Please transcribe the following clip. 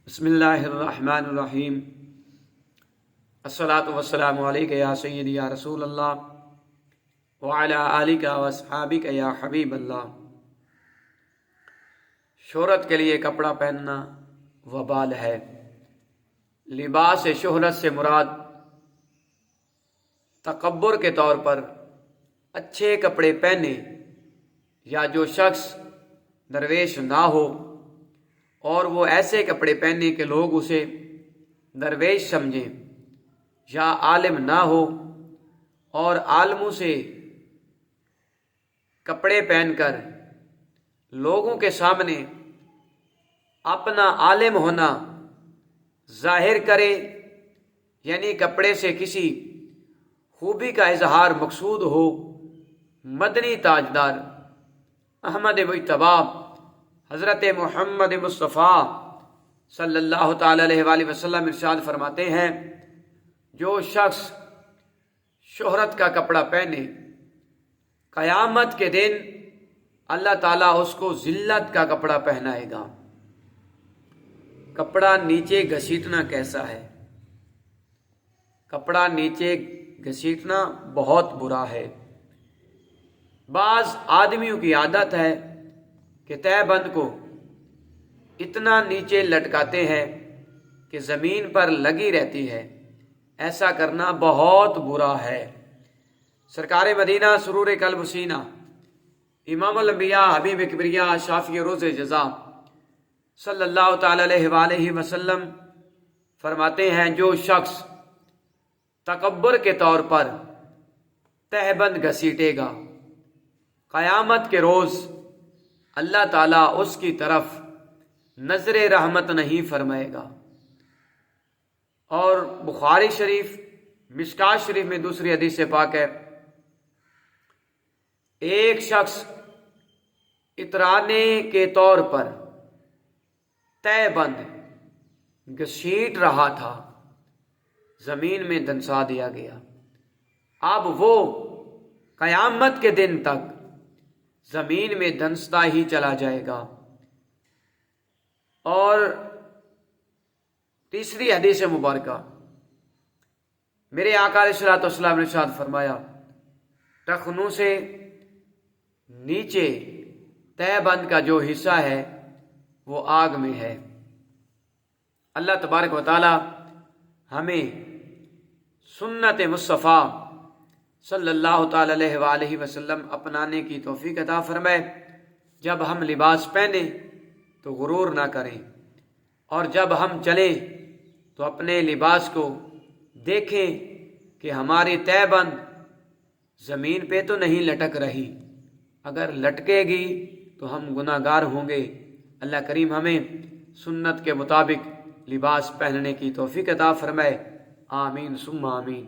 بسم اللہ الرحمن الرحیم الصلاۃ والسلام علیک یا سیدی یا رسول اللہ وعلی آلک واصحابک یا حبیب اللہ۔ شہرت کے لیے کپڑا پہننا وبال ہے۔ لباس شہرت سے مراد تکبر کے طور پر اچھے کپڑے پہنے یا جو شخص درویش نہ ہو اور وہ ایسے کپڑے پہنے کہ لوگ اسے درویش سمجھیں، یا عالم نہ ہو اور عالموں سے کپڑے پہن کر لوگوں کے سامنے اپنا عالم ہونا ظاہر کرے، یعنی کپڑے سے کسی خوبی کا اظہار مقصود ہو۔ مدنی تاجدار احمد مجتبی حضرت محمد مصطفیٰ صلی اللہ تعالی علیہ وآلہ وسلم ارشاد فرماتے ہیں، جو شخص شہرت کا کپڑا پہنے، قیامت کے دن اللہ تعالیٰ اس کو ذلت کا کپڑا پہنائے گا۔ کپڑا نیچے گھسیٹنا کیسا ہے؟ کپڑا نیچے گھسیٹنا بہت برا ہے۔ بعض آدمیوں کی عادت ہے کہ تہہ بند کو اتنا نیچے لٹکاتے ہیں کہ زمین پر لگی رہتی ہے۔ ایسا کرنا بہت برا ہے۔ سرکار مدینہ سرور قلب سینہ امام الانبیاء حبیب کبریا شافی روز جزا صلی اللہ تعالی علیہ وآلہ وسلم فرماتے ہیں، جو شخص تکبر کے طور پر تہہ بند گھسیٹے گا، قیامت کے روز اللہ تعالیٰ اس کی طرف نظر رحمت نہیں فرمائے گا۔ اور بخاری شریف مشکات شریف میں دوسری حدیث پاک ہے، ایک شخص اترانے کے طور پر تہہ بند گھسیٹ رہا تھا، زمین میں دنسا دیا گیا۔ اب وہ قیامت کے دن تک زمین میں دھنستا ہی چلا جائے گا۔ اور تیسری حدیث مبارکہ، میرے آقا علیہ الصلوۃ والسلام نے ارشاد فرمایا، ٹخنوں سے نیچے تہہ بند کا جو حصہ ہے وہ آگ میں ہے۔ اللہ تبارک و تعالی ہمیں سنت مصطفیٰ صلی اللہ تعالی علیہ وآلہ وسلم اپنانے کی توفیق عطا فرمائے۔ جب ہم لباس پہنیں تو غرور نہ کریں، اور جب ہم چلیں تو اپنے لباس کو دیکھیں کہ ہماری تہہ بند زمین پہ تو نہیں لٹک رہی۔ اگر لٹکے گی تو ہم گناہ گار ہوں گے۔ اللہ کریم ہمیں سنت کے مطابق لباس پہننے کی توفیق عطا فرمائے۔ آمین ثم آمین۔